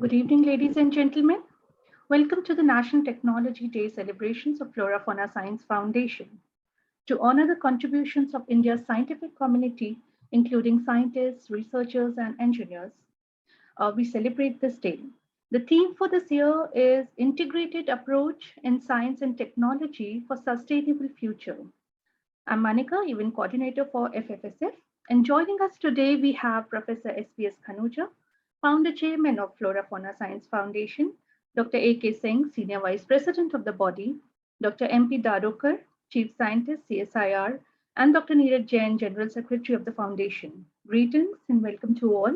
Good evening, ladies and gentlemen. Welcome to the National Technology Day celebrations of Flora Fauna Science Foundation. To honor the contributions of India's scientific community, including scientists, researchers, and engineers, we celebrate this day. The theme for this year is Integrated Approach in Science and Technology for Sustainable Future. I'm Manika, event coordinator for FFSF, and joining us today we have Professor S.B.S. Khanuja, founder chairman of Flora Fauna Science Foundation, Dr. A.K. Singh, senior vice president of the body, Dr. M.P. Dadokar, chief scientist, CSIR, and Dr. Neeraj Jain, general secretary of the foundation. Greetings and welcome to all.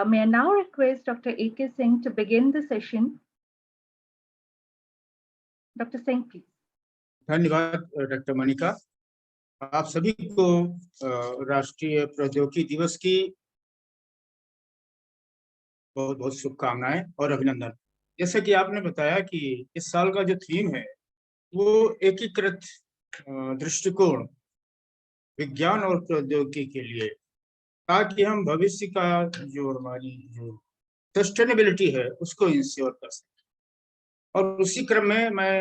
May I now request Dr. A.K. Singh to begin the session. Dr. Singh, please. धन्यवाद doctor Manika. आप सभी को राष्ट्रीय प्रौद्योगिकी दिवस की बहुत बहुत शुभकामनाएं और अभिनंदन। जैसा कि आपने बताया कि इस साल का जो थीम है वो एकीकृत दृष्टिकोण विज्ञान और प्रौद्योगिकी के लिए, ताकि हम भविष्य का जो हमारी जो सस्टेनेबिलिटी है उसको इंश्योर कर सकें। और उसी क्रम में मैं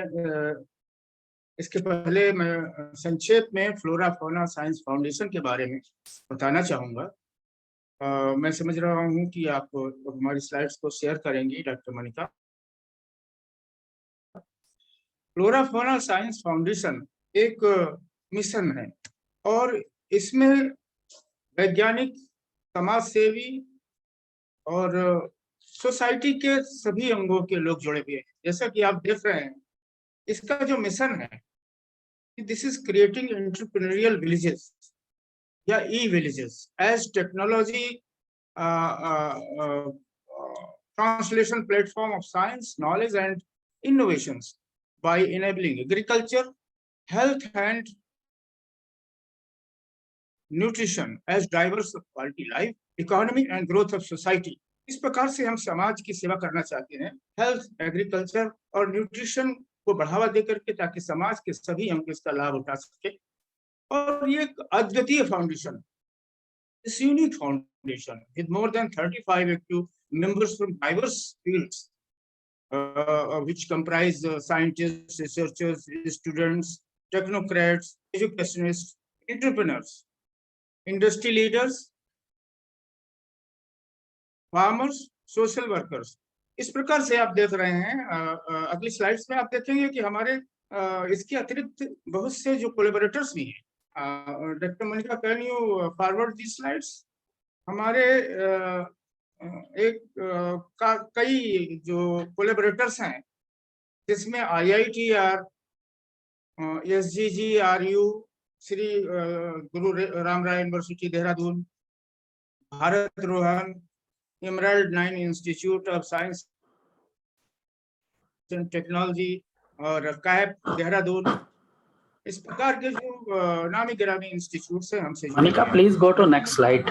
इसके पहले मैं संक्षेप में फ्लोरा फौना साइंस फाउंडेशन के बारे में बताना चाहूँगा। मैं समझ रहा हूँ कि आप हमारी स्लाइड्स को शेयर करेंगी doctor Manika. Flora fauna science foundation एक मिशन है और इसमें वैज्ञानिक, समाज सेवी और सोसाइटी के सभी अंगों के लोग जुड़े हुए हैं। जैसा कि आप देख रहे हैं, इसका जो मिशन है, this is creating entrepreneurial villages या e villages as technology translation platform of science, knowledge and innovations by enabling agriculture, health and nutrition as drivers of quality life, economy and growth of society। इस प्रकार से हम समाज की सेवा करना चाहते हैं, हेल्थ, एग्रीकल्चर और न्यूट्रिशन को बढ़ावा देकर के, ताकि समाज के सभी अंग इसका लाभ उठा सके। और ये एक अद्वितीय फाउंडेशन, इस unique foundation with more than 35 active members from diverse fields, which comprise scientists, researchers, students, technocrats, educationists, entrepreneurs, industry leaders, farmers, social workers। इस प्रकार से आप देख रहे हैं। अगली स्लाइड्स में आप देखेंगे कि हमारे इसके अतिरिक्त बहुत से जो कोलैबोरेटर्स भी हैं। Doctor Manika, can you forward the slides? हमारे कई जो कोलैबोरेटर्स हैं, जिसमें IITR, SGGRU, Shri Guru Ramrai university Dehradun, Bharat Rohan, emerald 9 institute of science and technology और कैप देहरादून, इस प्रकार के जो नामी गिरामी इंस्टीट्यूट से हमसे। Manika, please go to next slide.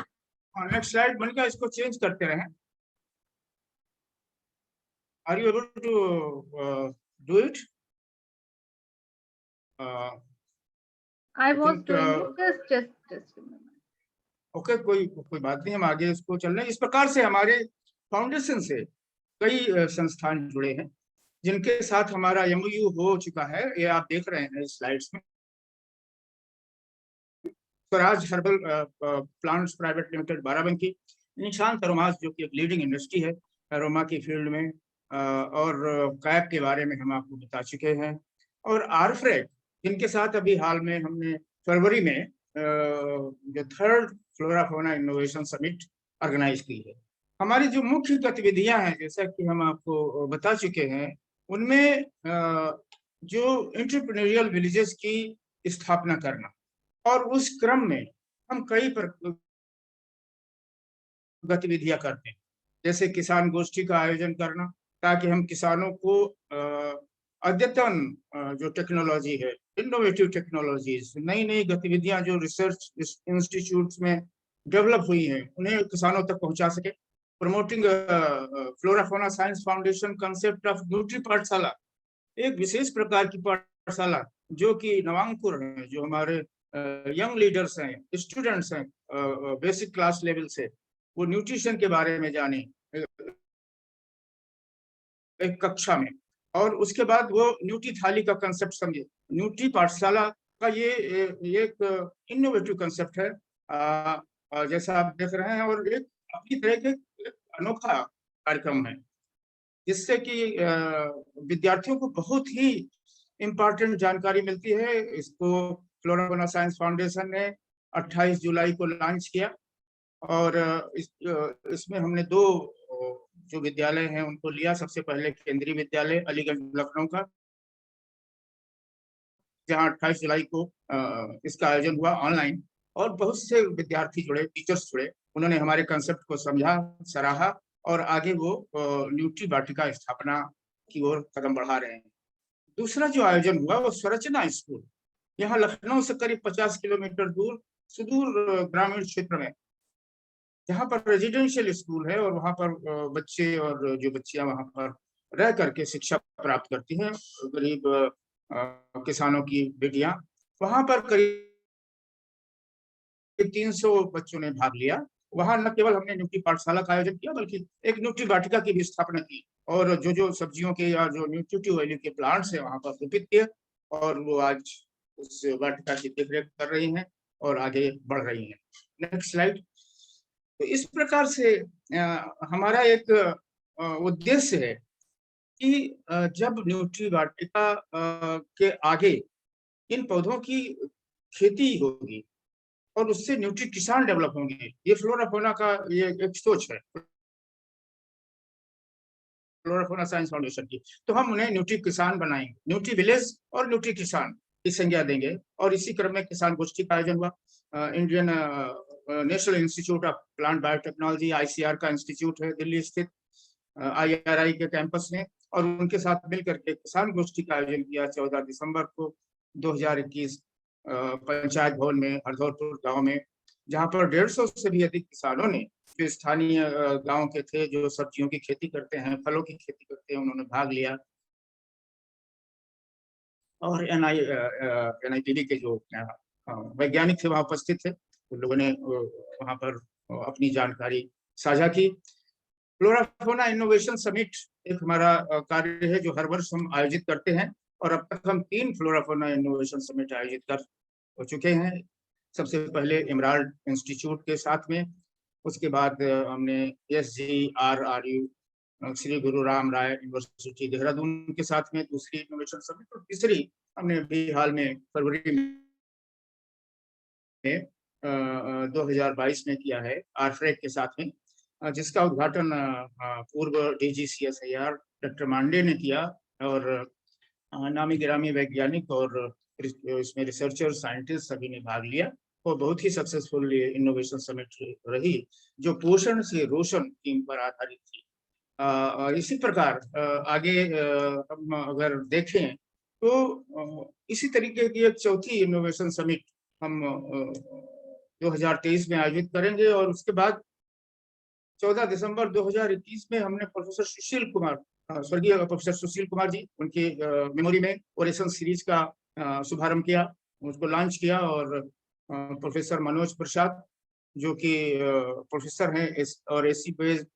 Next slide Manika, इसको चेंज करते रहें। Are you able to do it? I was doing it. Just a moment. Okay, कोई बात नहीं, हम आगे इसको चल रहे हैं। इस प्रकार से हमारे फाउंडेशन से कई संस्थान जुड़े हैं, जिनके साथ हमारा MOU हो चुका है। ये आप देख रहे हैं स्लाइड्स में। Swaraj herbal plants private limited Barabanki, निशान अरोमास जो कि एक लीडिंग इंडस्ट्री है अरोमा की फील्ड में, और कैप के बारे में हम आपको बता चुके हैं, और आरफ्रेक, जिनके साथ अभी हाल में हमने फरवरी में जो 3rd flora fauna innovation summit organise की है। हमारी जो मुख्य गतिविधियां हैं, जैसा कि हम आपको बता चुके हैं, उनमें जो एंटरप्रेन्योरियल विलेजेस की स्थापना करना, और उस क्रम में हम कई गतिविधियां करते हैं, जैसे किसान गोष्ठी का आयोजन करना, ताकि हम किसानों को अद्यतन जो टेक्नोलॉजी है, इनोवेटिव टेक्नोलॉजीज, नई नई गतिविधियां जो रिसर्च इंस्टीट्यूट्स में डेवलप हुई हैं, उन्हें किसानों तक पहुंचा सके। Promoting flora fauna science foundation concept of nutri पाठशाला, एक विशेष प्रकार की पाठशाला जो कि नवांकुर है, जो हमारे यंग लीडर्स हैं, स्टूडेंट्स हैं, बेसिक क्लास लेवल से, वो न्यूट्रिशन के बारे में जाने, एक कक्षा में, और उसके बाद वो न्यूट्री थाली का कंसेप्ट समझे। न्यूट्री पाठशाला का ये एक इनोवेटिव कंसेप्ट है, जैसा आप देख रहे हैं, और एक अपनी तरह के एक अनोखा कार्यक्रम है, जिससे कि विद्यार्थियों को बहुत ही इम्पोर्टेंट जानकारी मिलती है। इसको फ्लोरा फौना साइंस फाउंडेशन ने 28 जुलाई को लॉन्च किया, और इसमें हमने दो जो विद्यालय हैं उनको लिया। सबसे पहले केंद्रीय विद्यालय अलीगढ़ लखनऊ का, जहां 28 जुलाई को इसका आयोजन हुआ ऑनलाइन, और बहुत से विद्यार्थी जुड़े, टीचर्स जुड़े, उन्होंने हमारे कंसेप्ट को समझा, सराहा, और आगे वो न्यूट्री वाटिका स्थापना की ओर कदम बढ़ा रहे हैं। दूसरा जो आयोजन हुआ वो संरचना स्कूल, यहाँ लखनऊ से करीब 50 किलोमीटर दूर सुदूर ग्रामीण क्षेत्र में, जहाँ पर रेजिडेंशियल स्कूल है, और वहाँ पर बच्चे और जो बच्चियां वहाँ पर रह करके शिक्षा प्राप्त करती हैं, गरीब किसानों की बेटियां, वहाँ पर करीब 300 बच्चों ने भाग लिया। वहां न केवल हमने न्यूट्री पाठशाला का आयोजन किया, बल्कि एक न्यूट्री वाटिका की भी स्थापना की, और जो सब्जियों के या जो न्यूट्रिटिव वैल्यू के प्लांट्स है वहां पर रोपित किए, और वो आज उस वाटिका की देखरेख कर रही हैं और आगे बढ़ रही हैं। Next slide. तो इस प्रकार से हमारा एक उद्देश्य है कि जब न्यूट्री वाटिका के आगे इन पौधों की खेती होगी और उससे न्यूट्री किसान डेवलप होंगे, ये फ्लोरा फौना का ये एक सोच है फ्लोरा फौना साइंस फाउंडेशन की। तो हम उन्हें न्यूट्री किसान बनाएंगे, न्यूट्री विलेज और न्यूट्री किसान की संज्ञा देंगे। और इसी क्रम में किसान गोष्ठी का आयोजन हुआ। Indian national institute of plant biotechnology, ICR का इंस्टीट्यूट है दिल्ली स्थित, IRI के कैंपस में, और उनके साथ मिलकर के किसान गोष्ठी का आयोजन किया 14 दिसंबर को 2021 पंचायत भवन में हरदौलपुर गांव में, जहां पर 150 से भी अधिक किसानों ने, जो स्थानीय गांव के थे, जो सब्जियों की खेती करते हैं, फलों की खेती करते हैं, उन्होंने भाग लिया। और NIPD के जो वैज्ञानिक थे वहां उपस्थित थे, उन लोगों ने वहां पर अपनी जानकारी साझा की। फ्लोरा फौना इनोवेशन समिट एक हमारा कार्य है जो हर वर्ष हम आयोजित करते हैं, और अब तक हम 3 फ्लोरा फौना इनोवेशन समिट आयोजित कर चुके हैं। सबसे पहले इमराल्ड इंस्टीट्यूट के साथ में, उसके बाद हमने SGRRU श्री गुरु राम राय यूनिवर्सिटी देहरादून के साथ में दूसरी इनोवेशन समिट, और तीसरी हमने अभी हाल में फरवरी में 2022 में किया है आरफ्रेक के साथ में, जिसका उद्घाटन पूर्व DGCSIR डॉक्टर मांडे ने किया, और नामी गिरामी वैज्ञानिक और इसमें रिसर्चर, साइंटिस्ट सभी ने भाग लिया, और बहुत ही सक्सेसफुल इनोवेशन समिट रही, जो पोषण से रोशन थीम पर आधारित थी। इसी प्रकार आगे हम अगर देखें तो इसी तरीके की एक चौथी इनोवेशन समिट हम 2023 में आयोजित करेंगे, और उसके बाद 14 दिसंबर 2021 में हमने प्रोफेसर सुशील कुमार, स्वर्गीय प्रोफेसर सुशील कुमार जी, उनकी मेमोरी में ओरेशन सीरीज का शुभारंभ किया, उसको लॉन्च किया। और प्रोफेसर मनोज प्रसाद, जो कि प्रोफेसर हैं और AC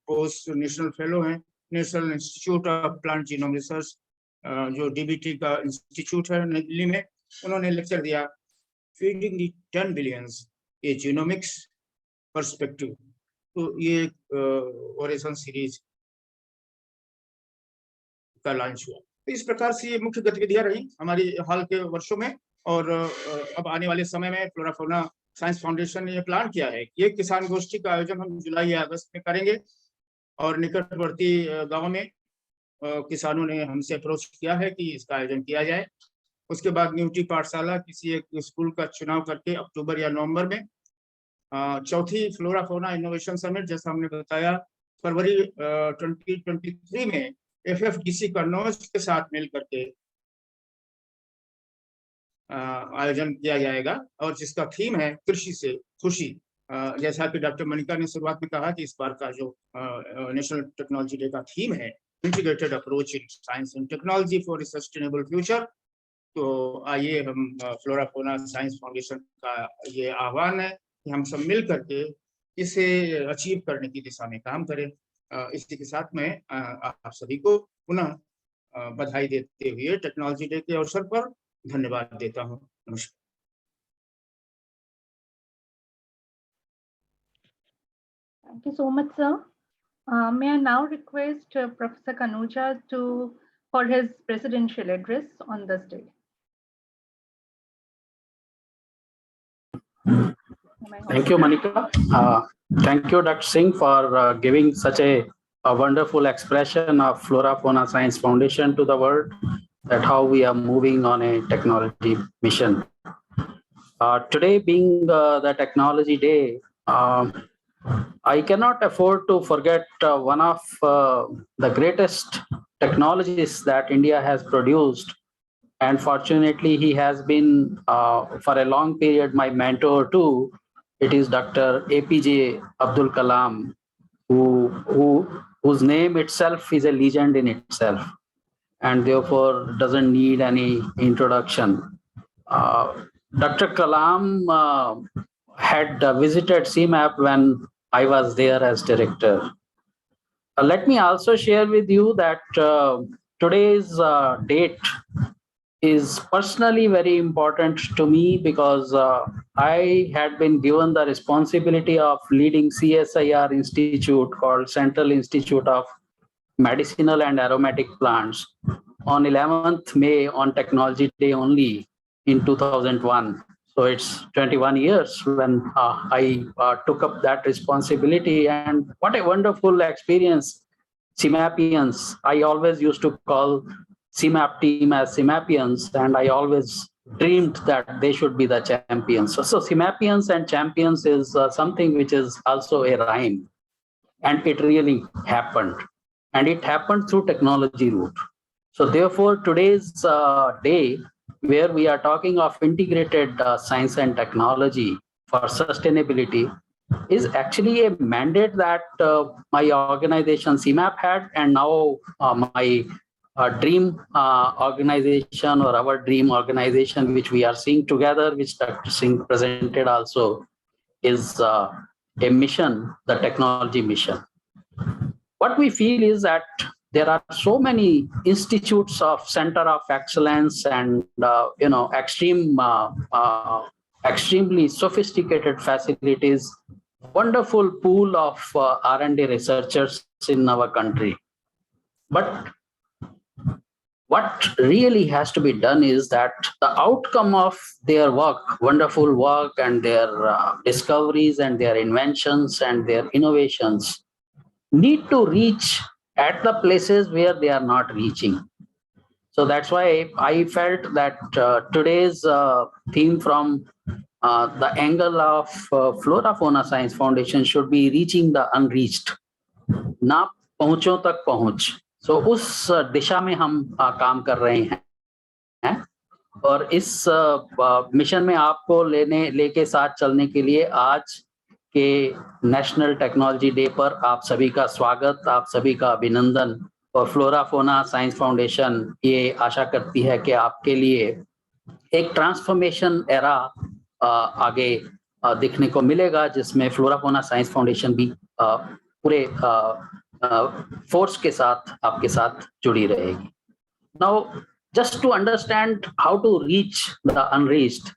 पोस्ट नेशनल फेलो हैं, national institute of plant genome research, जो DBT का इंस्टीट्यूट है नई दिल्ली में, उन्होंने लेक्चर दिया, feeding the 10 billions, A genomics perspective. तो ये ओरेशन सीरीज का लॉन्च हुआ। तो इस प्रकार से ये मुख्य गतिविधियां रही हमारी हाल के वर्षों में, और अब आने वाले समय में फ्लोरा फौना साइंस फाउंडेशन ने ये प्लान किया है कि एक किसान गोष्ठी का आयोजन हम जुलाई या अगस्त में करेंगे, और निकटवर्ती गांव में किसानों ने हमसे अप्रोच किया है कि इसका आयोजन किया जाए। उसके बाद न्यूट्री पाठशाला किसी एक स्कूल का चुनाव करके अक्टूबर या नवंबर में, चौथी फ्लोरा फौना इनोवेशन समिट, जैसा हमने बताया, फरवरी 2023 में FFDC कन्नौज के साथ मिल करके आयोजन किया जाएगा, और जिसका थीम है कृषि से खुशी। जैसा कि डॉक्टर मनिका ने शुरुआत में कहा कि इस बार का जो नेशनल टेक्नोलॉजी डे का थीम है, integrated approach in science and technology for a sustainable future. तो आइए हम फ्लोरा फौना साइंस फाउंडेशन का ये आह्वान है कि हम सब मिल करके इसे अचीव करने की दिशा में काम करें। इसी के साथ में आप सभी को पुनः बधाई देते हुए टेक्नोलॉजी डे के अवसर पर धन्यवाद देता हूँ। नमस्कार। Thank you so much, sir. May I now request Professor Kanuja for his presidential address on this day. Thank you, Manika. Thank you, Dr. Singh, for giving such a wonderful expression of Flora Fauna Science Foundation to the world, that how we are moving on a technology mission. Today being the Technology Day, I cannot afford to forget one of the greatest technologies that India has produced. And fortunately, he has been for a long period my mentor too. It is Dr. APJ Abdul Kalam, whose name itself is a legend in itself, and therefore doesn't need any introduction. Dr. Kalam had visited CMAP when I was there as director. Let me also share with you that today's date is personally very important to me, because I had been given the responsibility of leading CSIR institute called Central Institute of Medicinal and Aromatic Plants on 11th May on Technology Day only in 2001. So it's 21 years when I took up that responsibility, and what a wonderful experience. CMAPians, I always used to call CMAP team as CMAPians, and I always dreamed that they should be the champions. So CMAPians and champions is something which is also a rhyme, and it really happened. And it happened through technology route. So therefore, today's day, where we are talking of integrated science and technology for sustainability, is actually a mandate that my organization CMAP had, and now my dream organization, or our dream organization, which we are seeing together, which Dr. Singh presented also, is a mission, the technology mission. What we feel is that there are so many institutes of center of excellence and extremely sophisticated facilities, wonderful pool of R&D researchers in our country. But what really has to be done is that the outcome of their work, wonderful work, and their discoveries and their inventions and their innovations need to reach at the places where they are not reaching. So that's why I felt that today's theme from the angle of Flora Fauna Science Foundation should be reaching the unreached. ना पहुंचों तक पहुंच. So उस दिशा में हम काम कर रहे हैं, और इस मिशन में आपको लेके साथ चलने के लिए आज के नेशनल टेक्नोलॉजी डे पर आप सभी का स्वागत, आप सभी का अभिनंदन। और फ्लोरा फोना साइंस फाउंडेशन ये आशा करती है कि आपके लिए एक ट्रांसफॉर्मेशन एरा आगे दिखने को मिलेगा, जिसमें फ्लोरा फोना साइंस फाउंडेशन भी पूरे फोर्स के साथ आपके साथ जुड़ी रहेगी। Now, just to understand how to reach the unreached,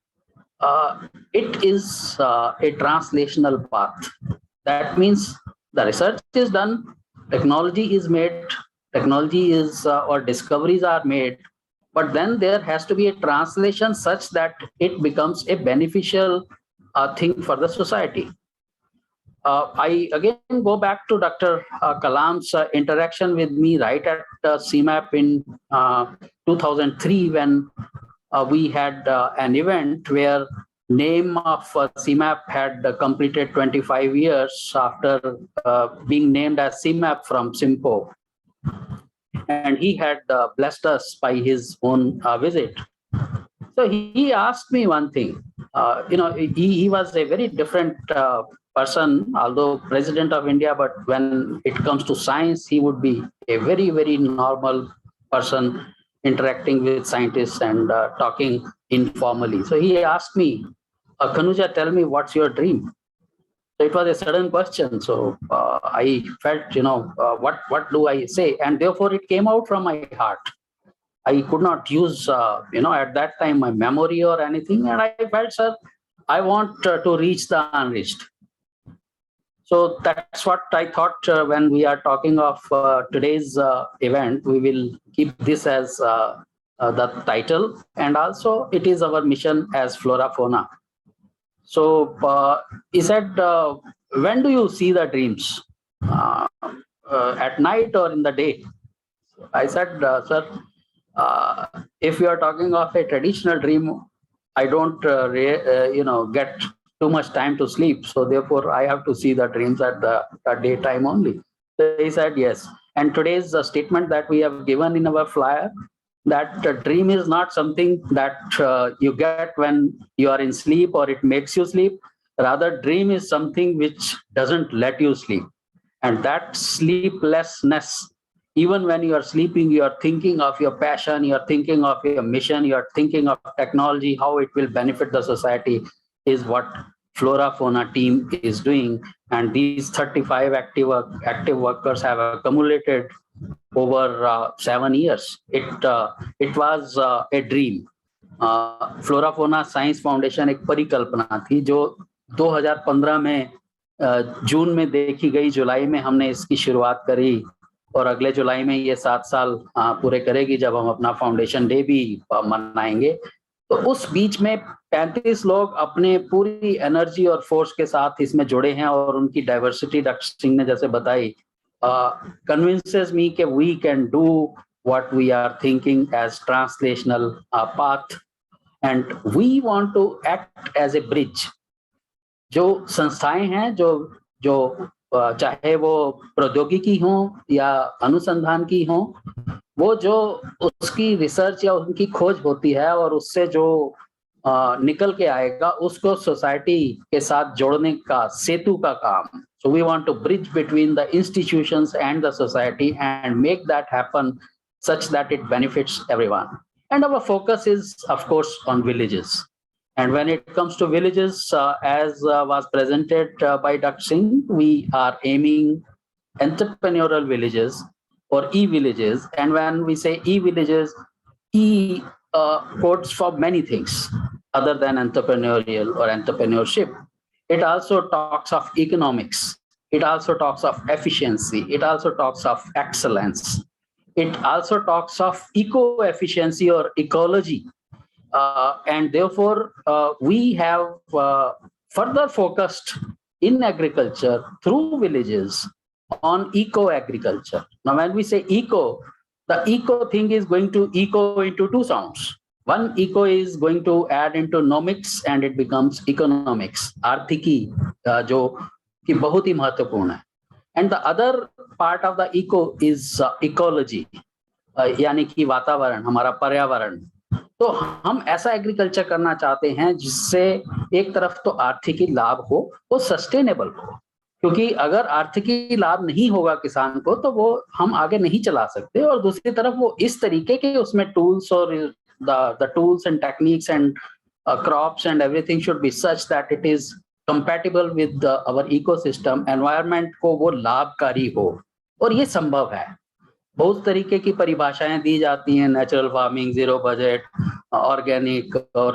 it is a translational path. That means the research is done, technology is made, technology is or discoveries are made, but then there has to be a translation such that it becomes a beneficial thing for the society. I again go back to Dr. Kalam's interaction with me right at CMAP in 2003, when we had an event where name of CMAP had completed 25 years after being named as CMAP from SIMPO. And he had blessed us by his own visit. So he asked me one thing. He was a very different person, although president of India, but when it comes to science, he would be a very, very normal person interacting with scientists and talking informally. So he asked me, Kanuja, tell me, what's your dream? So it was a sudden question. So I felt, what do I say? And therefore it came out from my heart. I could not use, at that time my memory or anything. And I felt, sir, I want to reach the unreached. So that's what I thought when we are talking of today's event, we will keep this as the title. And also it is our mission as Flora Fauna. So he said, when do you see the dreams? At night or in the day? I said, sir, if you are talking of a traditional dream, I don't, get too much time to sleep. So therefore, I have to see the dreams at the daytime only. So he said, yes. And today's statement that we have given in our flyer, that dream is not something that you get when you are in sleep or it makes you sleep. Rather, dream is something which doesn't let you sleep. And that sleeplessness, even when you are sleeping, you are thinking of your passion, you are thinking of your mission, you are thinking of technology, how it will benefit the society, is what Flora Fauna team is doing. And these 35 active workers have accumulated over 7 years. It was a dream. Flora fauna science foundation एक परिकल्पना थी जो 2015 में जून में देखी गई, जुलाई में हमने इसकी शुरुआत करी और अगले जुलाई में ये 7 साल पूरे करेगी जब हम अपना फाउंडेशन डे भी मनाएंगे। तो उस बीच में 35 लोग अपने पूरी एनर्जी और फोर्स के साथ इसमें जुड़े हैं और उनकी डाइवर्सिटी डॉक्टर सिंह ने जैसे बताई convinces me that we can do what we are thinking as translational path, and we want to act as a bridge. जो संस्थाएं हैं जो चाहे वो प्रौद्योगिकी हो या अनुसंधान की हो, वो जो उसकी रिसर्च या उनकी खोज होती है और उससे जो निकल के आएगा उसको सोसाइटी के साथ जोड़ने का सेतु का काम. So we want to bridge between the institutions and the society and make that happen such that it benefits everyone. And our focus is, of course, on villages. And when it comes to villages, as was presented by Dr. Singh, we are aiming entrepreneurial villages or e-villages. And when we say e-villages, E codes for many things other than entrepreneurial or entrepreneurship. It also talks of economics. It also talks of efficiency. It also talks of excellence. It also talks of eco-efficiency or ecology. And therefore, we have further focused in agriculture through villages on eco-agriculture. Now, when we say eco, the eco thing is going to echo into two sounds. One eco is going to add into nomics and it becomes economics, आर्थिकी जो कि बहुत ही महत्वपूर्ण है. And the other part of the eco is ecology, यानी कि वातावरण, हमारा पर्यावरण. तो हम ऐसा एग्रीकल्चर करना चाहते हैं जिससे एक तरफ तो आर्थिकी लाभ हो, वो सस्टेनेबल हो, क्योंकि अगर आर्थिकी लाभ नहीं होगा किसान को तो वो हम आगे नहीं चला सकते. और दूसरी तरफ वो इस तरीके के उसमें टूल्स और the tools and techniques and crops and everything should be such that it is compatible with our ecosystem, environment को वो लाभकारी हो. और ये संभव है. बहुत तरीके की परिभाषाएं दी जाती हैं, natural farming, zero budget, organic और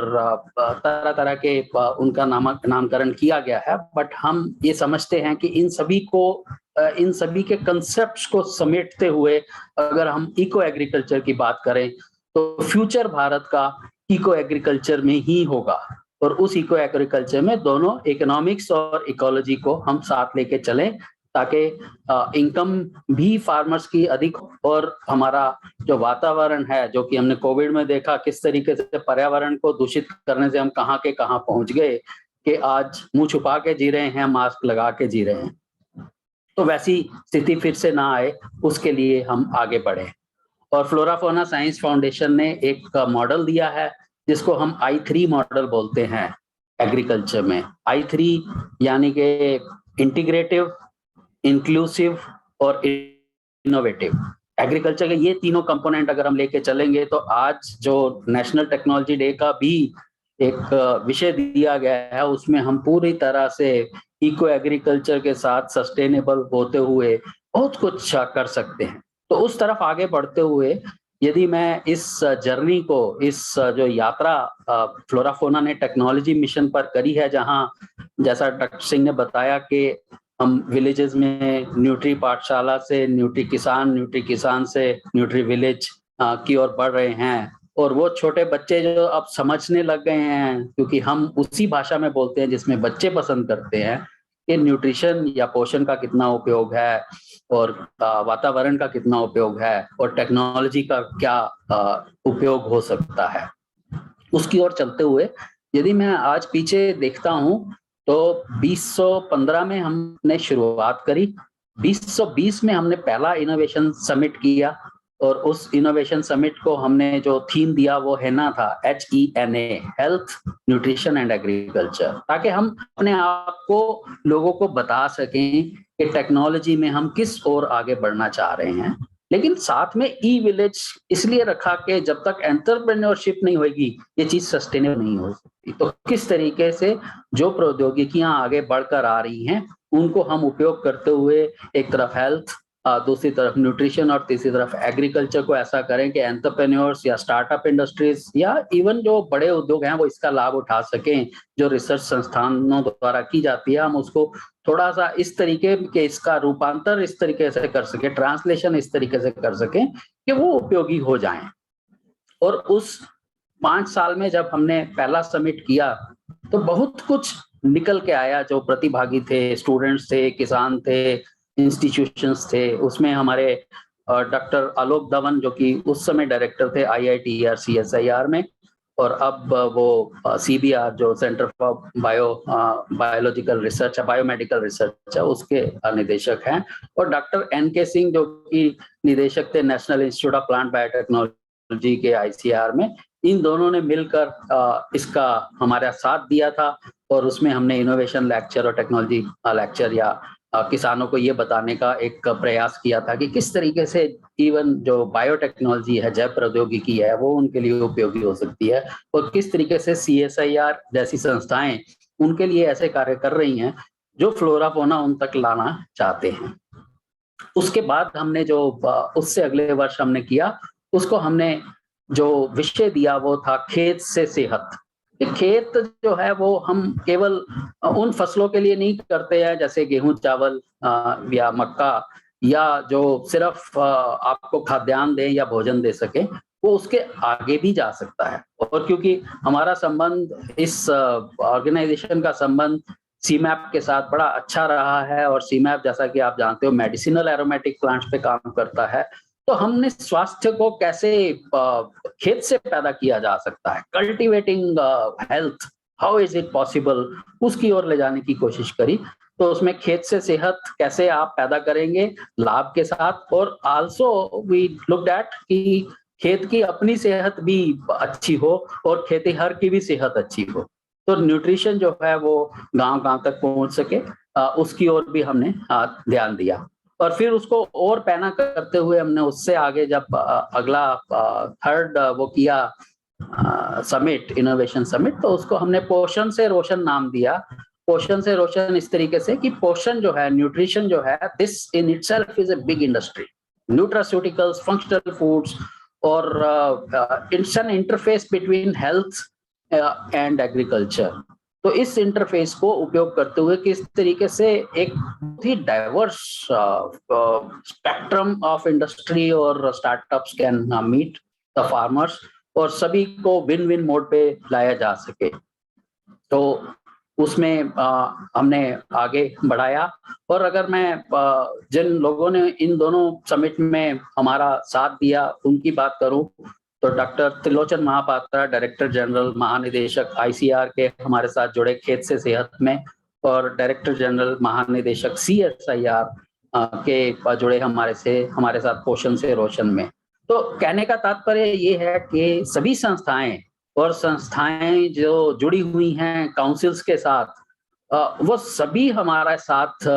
तरह तरह के उनका नामकरण किया गया है. बट हम ये समझते हैं कि इन सभी के कंसेप्ट्स को समेटते हुए अगर हम इको एग्रीकल्चर की बात करें तो फ्यूचर भारत का इको एग्रीकल्चर में ही होगा. और उस इको एग्रीकल्चर में दोनों इकोनॉमिक्स और इकोलॉजी को हम साथ लेके चलें ताकि इनकम भी फार्मर्स की अधिक हो और हमारा जो वातावरण है, जो कि हमने कोविड में देखा किस तरीके से पर्यावरण को दूषित करने से हम कहाँ के कहाँ पहुंच गए कि आज मुंह छुपा के जी रहे हैं, मास्क लगा के जी रहे हैं. तो वैसी स्थिति फिर से ना आए, उसके लिए हम आगे बढ़े. और फ्लोरा फौना साइंस फाउंडेशन ने एक मॉडल दिया है जिसको हम I3 मॉडल बोलते हैं एग्रीकल्चर में. I3 यानी कि इंटीग्रेटिव, इंक्लूसिव और इनोवेटिव. एग्रीकल्चर के ये तीनों कंपोनेंट अगर हम लेके चलेंगे तो आज जो नेशनल टेक्नोलॉजी डे का भी एक विषय दिया गया है, उसमें हम पूरी तरह से इको एग्रीकल्चर के साथ सस्टेनेबल होते हुए बहुत कुछ कर सकते हैं। तो उस तरफ आगे बढ़ते हुए यदि मैं इस जर्नी को, इस जो यात्रा फ्लोराफोना ने टेक्नोलॉजी मिशन पर करी है, जहां जैसा डॉक्टर सिंह ने बताया कि हम विलेजेस में न्यूट्री पाठशाला से न्यूट्री किसान से न्यूट्री विलेज की ओर बढ़ रहे हैं, और वो छोटे बच्चे जो अब समझने लग गए हैं, क्योंकि हम उसी भाषा में बोलते हैं जिसमें बच्चे पसंद करते हैं, कि न्यूट्रिशन या पोषण का कितना उपयोग है, और वातावरण का कितना उपयोग है, और टेक्नोलॉजी का क्या उपयोग हो सकता है। उसकी ओर चलते हुए यदि मैं आज पीछे देखता हूं तो 2015 में हमने शुरुआत करी, 2020 में हमने पहला इनोवेशन समिट किया, और उस इनोवेशन समिट को हमने जो थीम दिया वो HENA था, HENA, health nutrition and agriculture, ताकि हम अपने आप को लोगों को बता सकें कि टेक्नोलॉजी में हम किस ओर आगे बढ़ना चाह रहे हैं। लेकिन साथ में ई विलेज इसलिए रखा कि जब तक एंटरप्रेन्योरशिप नहीं होगी ये चीज सस्टेनेबल नहीं हो सकती। तो किस तरीके से जो प्रौद्योगिकियां आगे बढ़कर आ रही हैं उनको हम उपयोग करते हुए एक तरफ हेल्थ, दूसरी तरफ न्यूट्रिशन और तीसरी तरफ एग्रीकल्चर को ऐसा करें कि एंटरप्रेन्योर्स या स्टार्टअप इंडस्ट्रीज या इवन जो बड़े उद्योग हैं वो इसका लाभ उठा सकें। जो रिसर्च संस्थानों द्वारा की जाती है हम उसको थोड़ा सा इस तरीके के इसका रूपांतर इस तरीके से कर सके, ट्रांसलेशन इस तरीके से कर सके कि वो उपयोगी हो जाएं। और उस 5 साल में जब हमने पहला समिट किया तो बहुत कुछ निकल के आया। जो प्रतिभागी थे, स्टूडेंट्स थे, किसान थे, इंस्टीट्यूशंस थे, उसमें हमारे डॉक्टर आलोक धवन जो कि उस समय डायरेक्टर थे IITER CSIR में, और अब वो CBR जो सेंटर फॉर बायोलॉजिकल रिसर्च है, बायोमेडिकल रिसर्च है, उसके निदेशक हैं, और डॉक्टर NK सिंह जो कि निदेशक थे national institute of plant biotechnology के ICR में। इन दोनों ने मिलकर इसका हमारा साथ दिया था, और उसमें हमने इनोवेशन लेक्चर और टेक्नोलॉजी लेक्चर या किसानों को ये बताने का एक प्रयास किया था कि किस तरीके से इवन जो बायोटेक्नोलॉजी है, जैव प्रौद्योगिकी है, वो उनके लिए उपयोगी हो सकती है, और किस तरीके से CSIR जैसी संस्थाएं उनके लिए ऐसे कार्य कर रही हैं जो फ्लोराफोना उन तक लाना चाहते हैं। उसके बाद हमने जो उससे अगले वर्ष हमने किया, उसको हमने जो विषय दिया वो था खेत से सेहत। खेत जो है वो हम केवल उन फसलों के लिए नहीं करते हैं जैसे गेहूं, चावल या मक्का, या जो सिर्फ आपको खाद्यान्न दे या भोजन दे सके, वो उसके आगे भी जा सकता है। और क्योंकि हमारा संबंध, इस ऑर्गेनाइजेशन का संबंध CMAP के साथ बड़ा अच्छा रहा है, और CMAP जैसा कि आप जानते हो मेडिसिनल एरोमेटिक प्लांट्स पे काम करता है, तो हमने स्वास्थ्य को कैसे खेत से पैदा किया जा सकता है, cultivating health, how is it possible, उसकी ओर ले जाने की कोशिश करी। तो उसमें खेत से सेहत कैसे आप पैदा करेंगे लाभ के साथ, और आल्सो वी लुक्ड एट कि खेत की अपनी सेहत भी अच्छी हो और खेतीहर की भी सेहत अच्छी हो, तो न्यूट्रिशन जो है वो गांव-गांव तक पहुंच सके, उसकी ओर भी हमने ध्यान दिया। और फिर उसको और पैना करते हुए हमने उससे आगे जब अगला थर्ड वो किया समिट, इनोवेशन समिट, तो उसको हमने पोषण से रोशन नाम दिया। पोषण से रोशन इस तरीके से कि पोषण जो है, न्यूट्रिशन जो है, this in itself is a big industry, nutraceuticals, functional foods, और it's an interface between health and agriculture. तो इस इंटरफेस को उपयोग करते हुए किस तरीके से एक बहुत ही डाइवर्स स्पेक्ट्रम ऑफ इंडस्ट्री और startups can meet the farmers, और सभी को विन विन मोड पे लाया जा सके। तो उसमें हमने आगे बढ़ाया। और अगर मैं जिन लोगों ने इन दोनों समिट में हमारा साथ दिया उनकी बात करूं, तो doctor Trilochan Mahapatra, director general महानिदेशक ICR के हमारे साथ जुड़े खेत से सेहत में, और डायरेक्टर जनरल महानिदेशक CSIR के जुड़े हमारे साथ पोषण से रोशन में। तो कहने का तात्पर्य ये है कि सभी संस्थाएं जो जुड़ी हुई हैं काउंसिल्स के साथ, वो सभी हमारे साथ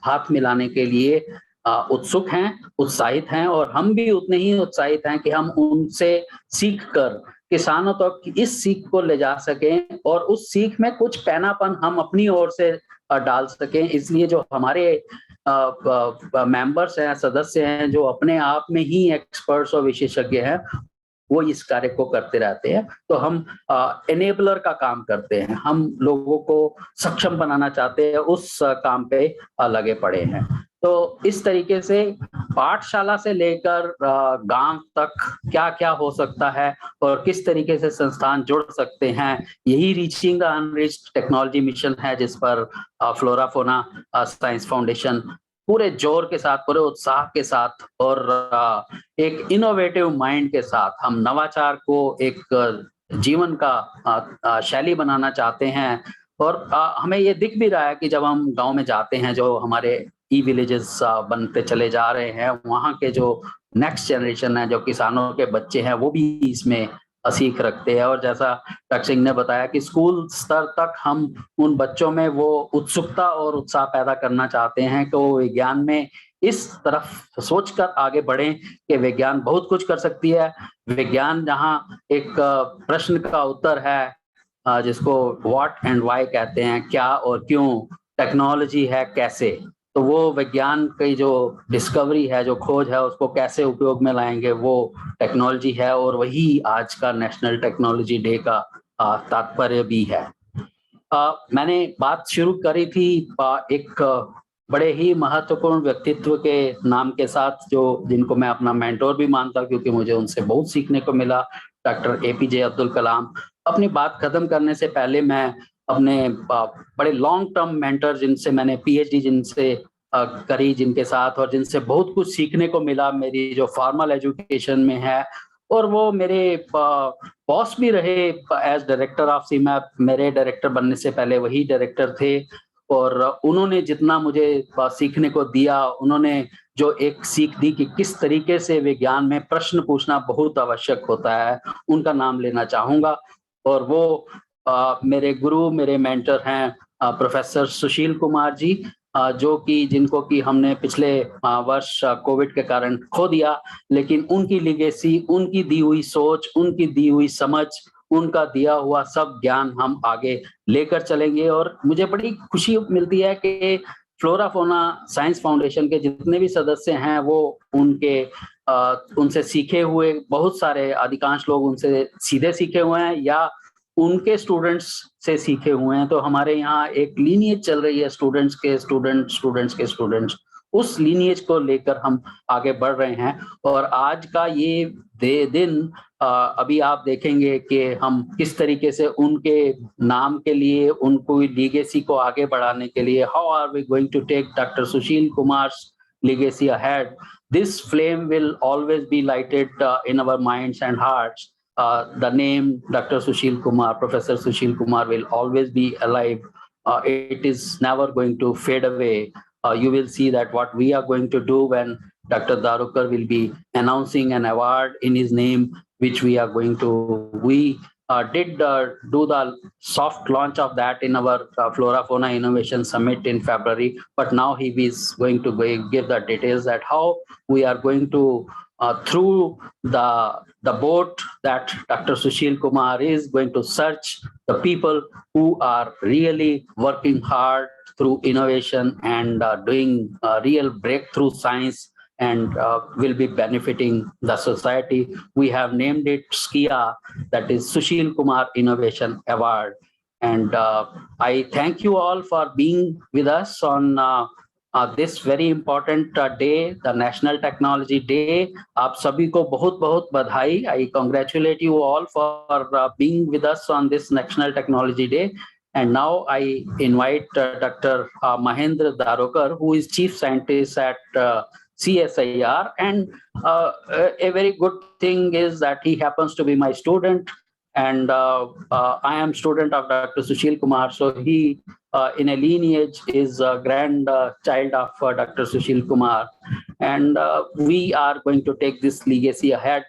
हाथ मिलाने के लिए उत्सुक हैं, उत्साहित हैं, और हम भी उतने ही उत्साहित हैं कि हम उनसे सीख कर किसानों तक इस सीख को ले जा सकें और उस सीख में कुछ पैनापन हम अपनी ओर से डाल सकें। इसलिए जो हमारे मेंबर्स हैं, सदस्य हैं, जो अपने आप में ही एक्सपर्ट्स और विशेषज्ञ हैं, वो इस कार्य को करते रहते हैं। तो हम एनेबलर का काम करते हैं, हम लोगों को सक्षम बनाना चाहते हैं, उस काम पे लगे पड़े हैं। तो इस तरीके से पाठशाला से लेकर गांव तक क्या क्या हो सकता है और किस तरीके से संस्थान जुड़ सकते हैं, यही reaching the unreached technology mission है, जिस पर फ्लोरा फोना साइंस फाउंडेशन पूरे जोर के साथ, पूरे उत्साह के साथ और एक इनोवेटिव माइंड के साथ हम नवाचार को एक जीवन का शैली बनाना चाहते हैं। और हमें ये दिख भी रहा है कि जब हम गांव में जाते हैं, जो हमारे ई विलेजेस बनते चले जा रहे हैं, वहाँ के जो नेक्स्ट जनरेशन है, जो किसानों के बच्चे हैं, वो भी इसमें सीख रखते हैं। और जैसा डॉक्टर सिंह ने बताया कि स्कूल स्तर तक हम उन बच्चों में वो उत्सुकता और उत्साह पैदा करना चाहते हैं कि वो विज्ञान में इस तरफ सोचकर आगे बढ़ें कि विज्ञान बहुत कुछ कर सकती है। विज्ञान जहाँ एक प्रश्न का उत्तर है, जिसको व्हाट एंड व्हाई कहते हैं, क्या और क्यों, टेक्नोलॉजी है कैसे, तो वो विज्ञान की जो डिस्कवरी है, जो खोज है, उसको कैसे उपयोग में लाएंगे, वो टेक्नोलॉजी है। और वही आज का नेशनल टेक्नोलॉजी डे का तात्पर्य भी है। मैंने बात शुरू करी थी एक बड़े ही महत्वपूर्ण व्यक्तित्व के नाम के साथ, जो जिनको मैं अपना मेंटोर भी मानता हूँ, क्योंकि मुझे उनसे बहुत सीखने को मिला, डॉक्टर एपीजे अब्दुल कलाम। अपनी बात खत्म करने से पहले मैं अपने बड़े लॉन्ग टर्म मेंटर, जिनसे मैंने पीएचडी जिनसे करी, जिनके साथ, और जिनसे बहुत कुछ सीखने को मिला मेरी जो फॉर्मल एजुकेशन में है, और वो मेरे बॉस भी रहे एज डायरेक्टर ऑफ सीमैप। मेरे डायरेक्टर बनने से पहले वही डायरेक्टर थे, और उन्होंने जितना मुझे सीखने को दिया, उन्होंने जो एक सीख दी कि किस तरीके से विज्ञान में प्रश्न पूछना बहुत आवश्यक होता है, उनका नाम लेना चाहूंगा। और वो मेरे गुरु, मेरे मेंटर हैं प्रोफेसर सुशील कुमार जी, जो कि जिनको कि हमने पिछले वर्ष कोविड के कारण खो दिया, लेकिन उनकी लिगेसी, उनकी दी हुई सोच, उनकी दी हुई समझ, उनका दिया हुआ सब ज्ञान हम आगे लेकर चलेंगे। और मुझे बड़ी खुशी मिलती है कि फ्लोरा फोना साइंस फाउंडेशन के जितने भी सदस्य हैं, वो उनसे सीखे हुए, बहुत सारे, अधिकांश लोग उनसे सीधे सीखे हुए हैं या उनके स्टूडेंट्स से सीखे हुए हैं। तो हमारे यहाँ एक लीनिएज चल रही है, स्टूडेंट्स के स्टूडेंट्स, उस लीनिएज को लेकर हम आगे बढ़ रहे हैं। और आज का ये दिन अभी आप देखेंगे कि हम किस तरीके से उनके नाम के लिए, उनको लीगेसी को आगे बढ़ाने के लिए, how are we going to take doctor Sushil Kumar's legacy ahead. This flame will always be lighted in our minds and hearts. The name Dr. Sushil Kumar, Professor Sushil Kumar, will always be alive. It is never going to fade away. You will see that what we are going to do when Dr. Darukar will be announcing an award in his name, which we are going to, we did do the soft launch of that in our Flora Fauna Innovation Summit in February, but now he is going to give the details that how we are going to, through the boat that Dr. Sushil Kumar is going to search the people who are really working hard through innovation and doing real breakthrough science and will be benefiting the society. We have named it SKIA, that is Sushil Kumar Innovation Award. And I thank you all for being with us on this very important day, the National Technology Day. आप सभी को बहुत बहुत बधाई. I congratulate you all for being with us on this National Technology Day. And now I invite Dr. Mahendra Darokar, who is Chief Scientist at CSIR, and a very good thing is that he happens to be my student, and I am student of Dr. Sushil Kumar, so he in a lineage is a grandchild of Dr. Sushil Kumar, and we are going to take this legacy ahead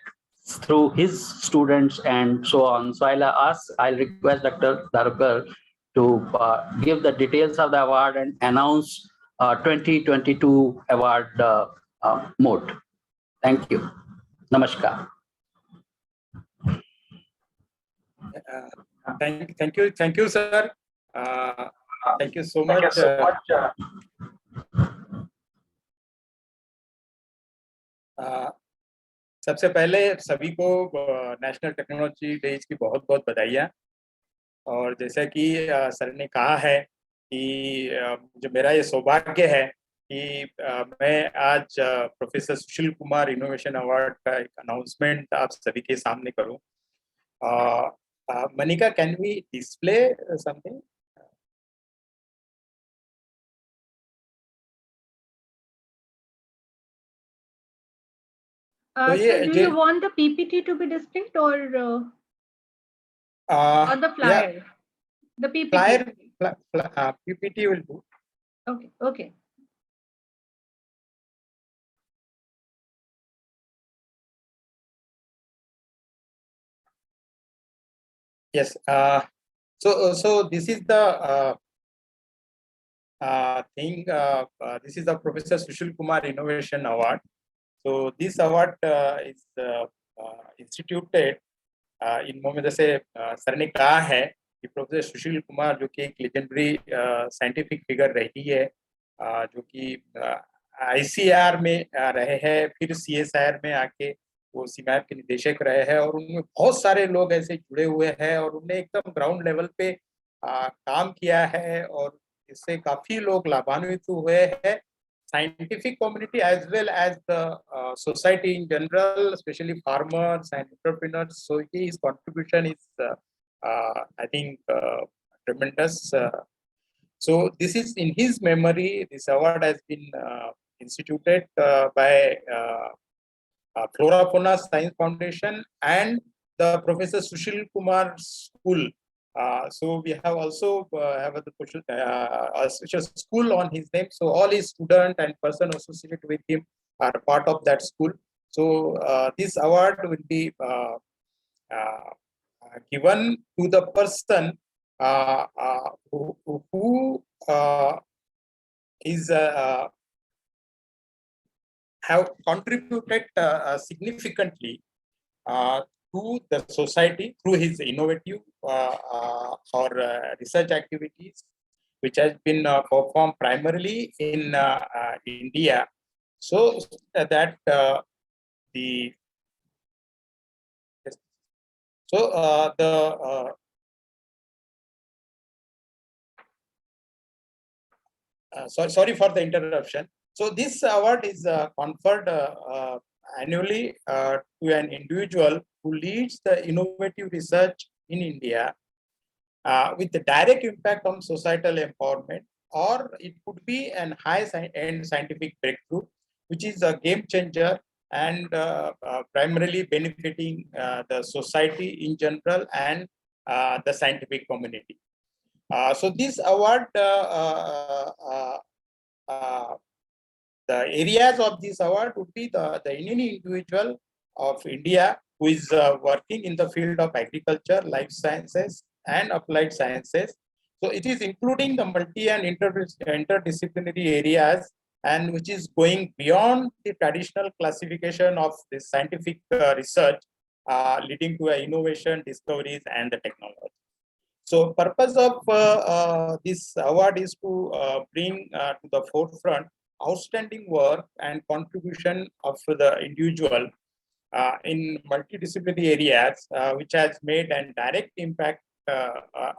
through his students and so on. So I'll request Dr. Darukar to give the details of the award and announce 2022 award mode. Thank you. Namaskar. Thank you, sir. Thank you so Thank you much. so much. सबसे पहले सभी को national technology days की बहुत बहुत बधाइयाँ। और जैसा कि सर ने कहा है कि जो मेरा ये सौभाग्य है कि मैं आज professor Sushil Kumar innovation award का एक अनाउंसमेंट आप सभी के सामने करूं। Manika, can we display something? So do you want the PPT to be displayed or the flyer? Yeah. The PPT. Flyer, PPT will do. Okay, okay. Yes. So this is the thing. This is the Professor Sushil Kumar Innovation Award. So this award is instituted इन में जैसे sir ने कहा है कि professor Sushil Kumar जो कि एक legendary scientific figure रही है, जो कि आईसीआर में रहे हैं, फिर सीएसआईआर में आके वो सीमैप के निदेशक रहे हैं, और उनमें बहुत सारे लोग ऐसे जुड़े हुए हैं और उन्हें एकदम ग्राउंड लेवल पे काम किया है और इससे काफी लोग लाभान्वित हुए हैं, scientific community as well as the society in general, especially farmers and entrepreneurs. So his contribution is, I think, tremendous. So this is in his memory. This award has been instituted by Flora Fauna Science Foundation and the Professor Sushil Kumar School. So we have also have a special school on his name. So all his students and person associated with him are part of that school. So this award will be given to the person who is have contributed significantly to the society through his innovative or research activities, which has been performed primarily in India, so that the sorry for the interruption. So this award is conferred annually to an individual who leads the innovative research in India with the direct impact on societal empowerment, or it could be an high-end scientific breakthrough, which is a game changer and primarily benefiting the society in general and the scientific community. So this award, the areas of this award would be the any individual of India who is working in the field of agriculture, life sciences, and applied sciences. So it is including the multi and interdisciplinary areas, and which is going beyond the traditional classification of the scientific research, leading to innovation, discoveries, and the technology. So purpose of this award is to bring to the forefront outstanding work and contribution of the individual in multidisciplinary areas, which has made a direct impact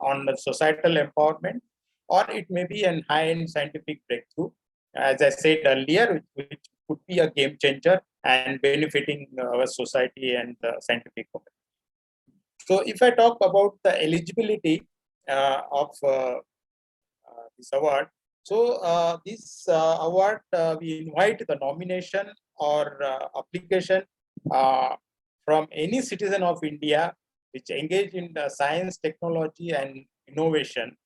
on the societal empowerment, or it may be a high-end scientific breakthrough, as I said earlier, which could be a game changer and benefiting our society and the scientific community. So if I talk about the eligibility of this award, so this award, we invite the nomination or application from any citizen of India which engage in the science, technology, and innovation.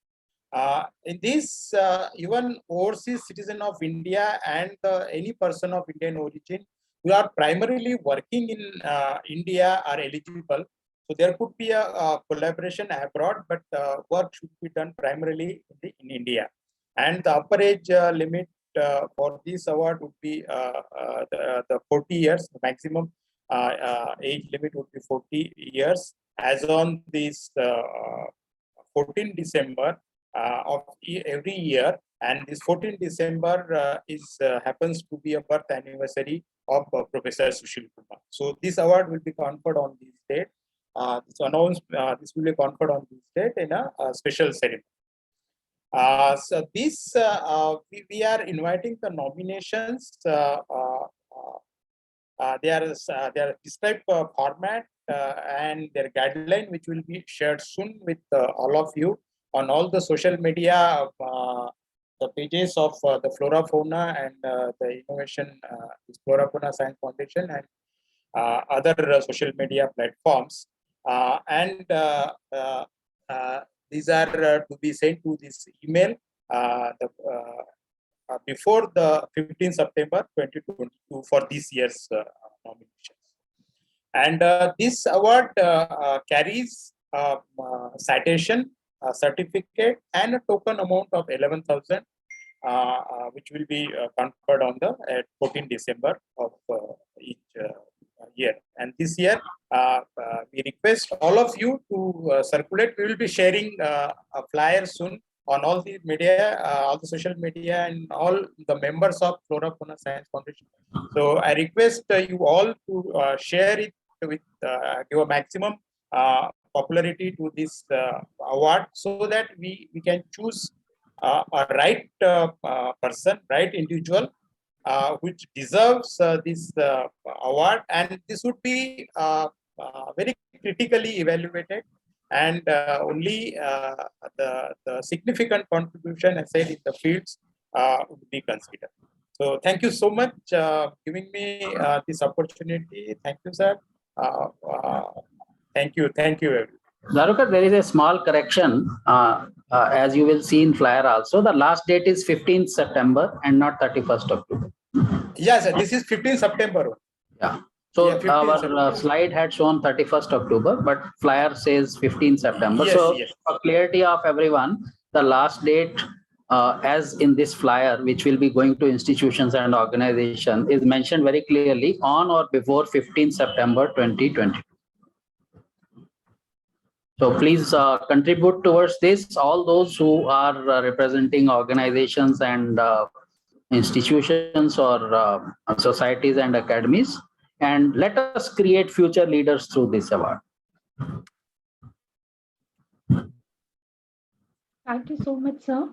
In this, even overseas citizen of India and any person of Indian origin who are primarily working in India are eligible. So there could be a collaboration abroad, but work should be done primarily in India. And the upper age limit for this award would be the 40 years. The maximum age limit would be 40 years. as on this 14 December of every year, and this 14 December happens to be a birth anniversary of Professor Sushil Kumar. So this award will be conferred on this date. This will be conferred on this date in a special ceremony. So this we are inviting the nominations. They are described format and their guideline, which will be shared soon with all of you on all the social media, the pages of the Flora Fauna and the Innovation Flora Fauna Science Foundation and other social media platforms. These are to be sent to this email before the 15th September 2022 for this year's nominations. And this award carries citation, certificate, and a token amount of 11,000, which will be conferred on the 14 December of each year. And this year, we request all of you to circulate. We will be sharing a flyer soon on all the media, all the social media, and all the members of Flora Fauna Science Foundation. So I request you all to share it with give a maximum popularity to this award, so that we can choose a right person, right individual, which deserves this award, and this would be very critically evaluated, and only the significant contribution, as said, in the fields would be considered. So thank you so much giving me this opportunity. Thank you, sir. Thank you everyone. Darukar, there is a small correction. As you will see in flyer also, the last date is 15th September and not 31st October. Yes, this is 15th September. Yeah. So Yeah, our slide had shown 31st October, but flyer says 15th September. Yes, so yes. for clarity of everyone, the last date, as in this flyer, which will be going to institutions and organizations, is mentioned very clearly on or before 15th September 2020. So please contribute towards this. All those who are representing organizations and institutions or societies and academies, and let us create future leaders through this award. Thank you so much, sir.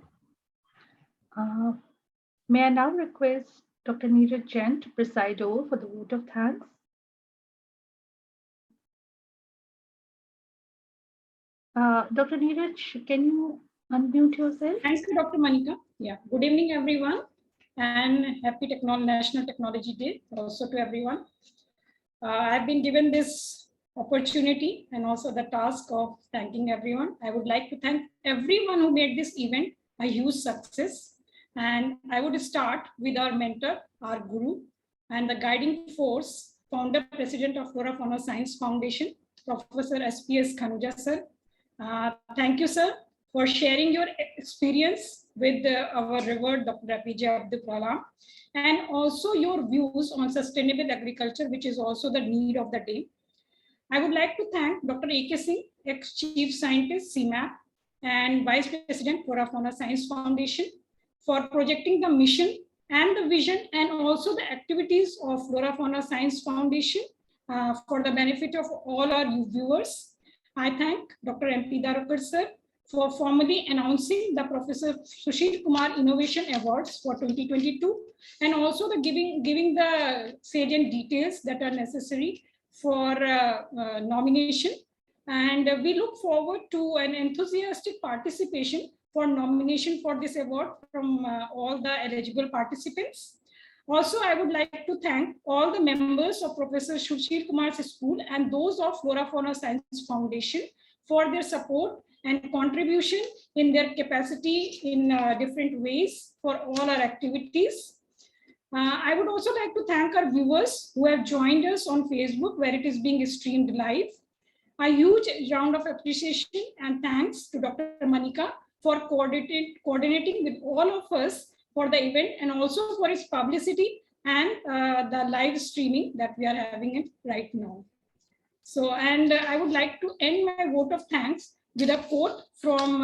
May I now request Dr. Neeraj Jain to preside over for the vote of thanks? Dr. Neeraj, can you unmute yourself? Thanks, Dr. Manika. Yeah. Good evening, everyone, and happy National Technology Day also to everyone. I've been given this opportunity and also the task of thanking everyone. I would like to thank everyone who made this event a huge success. And I would start with our mentor, our guru, and the guiding force, founder, president of Flora Fauna Science Foundation, Professor SPS Khanuja, sir. Thank you, sir, for sharing your experience with our revered Dr. APJ Abdul Kalam, and also your views on sustainable agriculture, which is also the need of the day. I would like to thank Dr. A.K. Singh, ex-chief scientist, CMAP, and vice president, Flora Fauna Science Foundation, for projecting the mission and the vision and also the activities of Flora Fauna Science Foundation for the benefit of all our viewers. I thank Dr. M.P. Darukar, sir, for formally announcing the Professor Sushil Kumar Innovation Awards for 2022, and also the giving the salient details that are necessary for nomination. And we look forward to an enthusiastic participation for nomination for this award from all the eligible participants. Also, I would like to thank all the members of Professor Sushil Kumar's school and those of Flora Fauna Science Foundation for their support and contribution in their capacity in different ways for all our activities. I would also like to thank our viewers who have joined us on Facebook, where it is being streamed live. A huge round of appreciation and thanks to Dr. Manika for coordinating with all of us for the event, and also for its publicity and the live streaming that we are having it right now. So, and I would like to end my vote of thanks with a quote from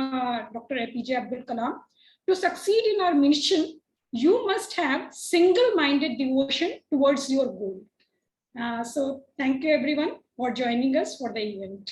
Dr. APJ Abdul Kalam. To succeed in our mission, you must have single-minded devotion towards your goal. So thank you everyone for joining us for the event.